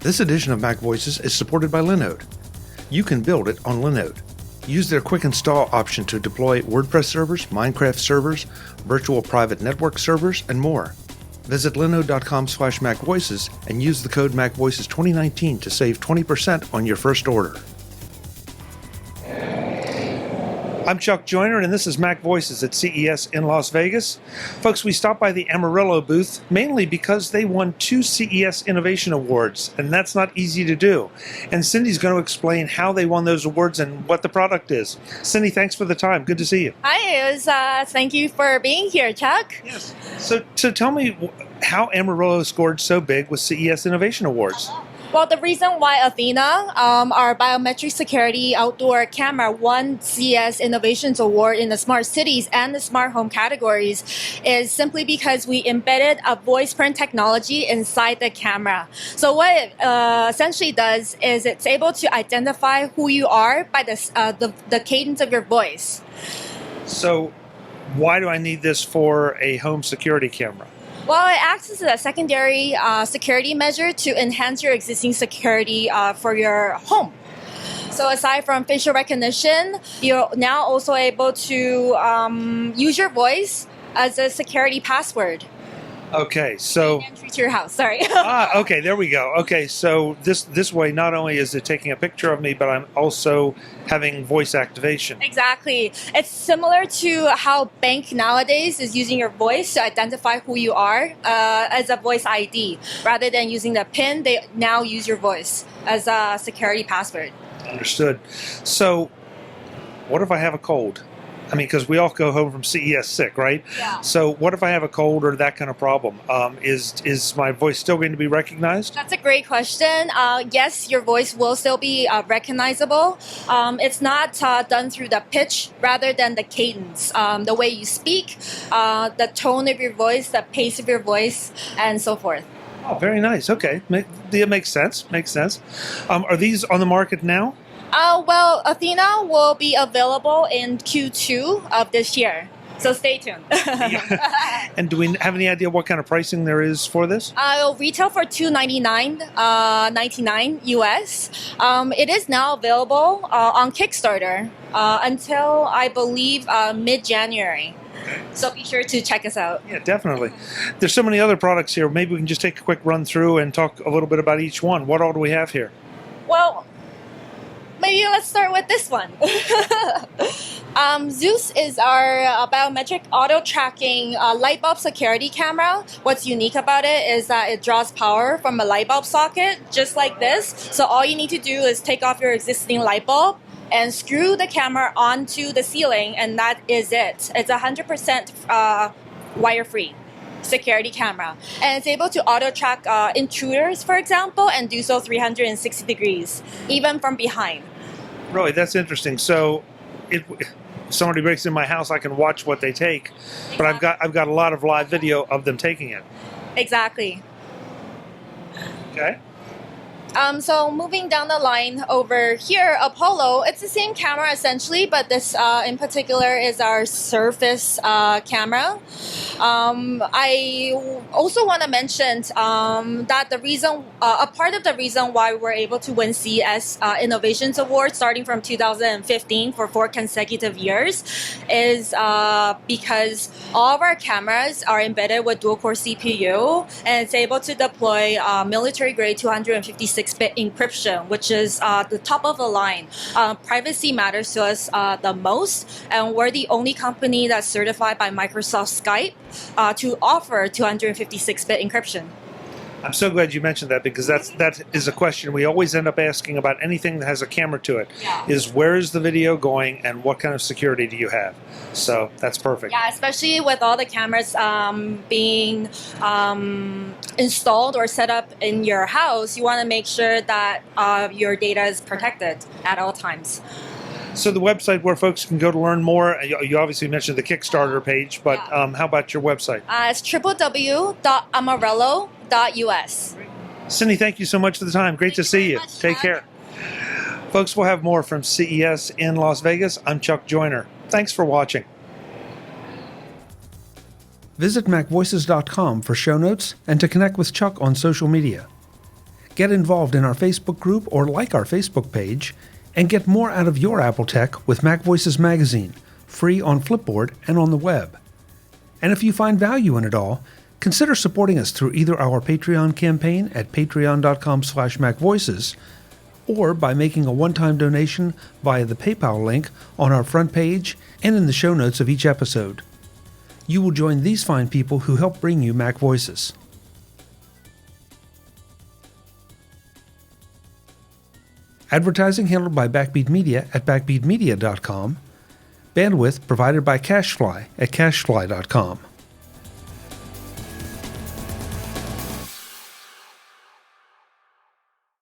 This edition of MacVoices is supported by Linode. You can build it on Linode. Use their quick install option to deploy WordPress servers, Minecraft servers, virtual private network servers, and more. Visit linode.com/MacVoices and use the code MacVoices2019 to save 20% on your first order. I'm Chuck Joyner, and this is MacVoices at CES in Las Vegas. Folks, we stopped by the Amaryllo booth mainly because they won 2 CES Innovation Awards, and that's not easy to do. And Cindy's going to explain how they won those awards and what the product is. Cindy, thanks for the time. Good to see you. Hi, thank you for being here, Chuck. Yes. So tell me how Amaryllo scored so big with CES Innovation Awards. Well, the reason why Athena, our biometric security outdoor camera, won CES Innovations Award in the smart cities and the smart home categories is simply because we embedded a voice print technology inside the camera. So what it essentially does is it's able to identify who you are by the cadence of your voice. So why do I need this for a home security camera? Well, it acts as a secondary security measure to enhance your existing security for your home. So aside from facial recognition, you're now also able to use your voice as a security password. Okay, so Entry to your house. Sorry. okay, there we go. Okay, so this way, not only is it taking a picture of me, but I'm also having voice activation. Exactly. It's similar to how bank nowadays is using your voice to identify who you are as a voice ID. Rather than using the PIN, they now use your voice as a security password. Understood. So, what if I have a cold? I mean, because we all go home from CES sick, right? Yeah. So what if I have a cold or that kind of problem? Is my voice still going to be recognized? That's a great question. Yes, your voice will still be recognizable. It's not done through the pitch rather than the cadence, the way you speak, the tone of your voice, the pace of your voice, and so forth. Oh, very nice. Okay. It makes sense. Makes sense. Are these on the market now? Well, Athena will be available in Q2 of this year, so stay tuned. And do we have any idea what kind of pricing there is for this? It'll retail for $299.99 US. It is now available on Kickstarter until, I believe, mid-January. So be sure to check us out. Yeah, definitely. There's so many other products here. Maybe we can just take a quick run through and talk a little bit about each one. What all do we have here? Well, maybe let's start with this one. Zeus is our biometric auto-tracking light bulb security camera. What's unique about it is that it draws power from a light bulb socket, just like this. So all you need to do is take off your existing light bulb and screw the camera onto the ceiling, and that is it. It's 100% wire-free security camera, and it's able to auto track intruders, for example, and do so 360 degrees, even from behind. Really, that's interesting. So, if somebody breaks in my house, I can watch what they take, but I've got a lot of live video of them taking it. Exactly. Okay. So moving down the line over here, Apollo, it's the same camera essentially, but this in particular is our Surface camera. I also want to mention that the reason, a part of the reason why we're able to win CES Innovations Awards starting from 2015 for 4 consecutive years is because all of our cameras are embedded with dual-core CPU, and it's able to deploy military-grade 256-bit encryption, which is the top of the line. Privacy matters to us the most, and we're the only company that's certified by Microsoft Skype to offer 256-bit encryption. I'm so glad you mentioned that, because that is a question we always end up asking about anything that has a camera to it. Yeah. Is where is the video going and what kind of security do you have? So that's perfect. Yeah, especially with all the cameras being installed or set up in your house, you want to make sure that your data is protected at all times. So the website where folks can go to learn more, you obviously mentioned the Kickstarter page, but how about your website? It's www.amaryllo.us. Cindy, thank you so much for the time. Great to see you. Take care. Folks, we'll have more from CES in Las Vegas. I'm Chuck Joyner. Thanks for watching. Visit MacVoices.com for show notes and to connect with Chuck on social media. Get involved in our Facebook group or like our Facebook page, and get more out of your Apple tech with MacVoices magazine, free on Flipboard and on the web. And if you find value in it all, consider supporting us through either our Patreon campaign at patreon.com/MacVoices or by making a one-time donation via the PayPal link on our front page and in the show notes of each episode. You will join these fine people who help bring you MacVoices. Advertising handled by Backbeat Media at backbeatmedia.com. Bandwidth provided by CacheFly at cachefly.com.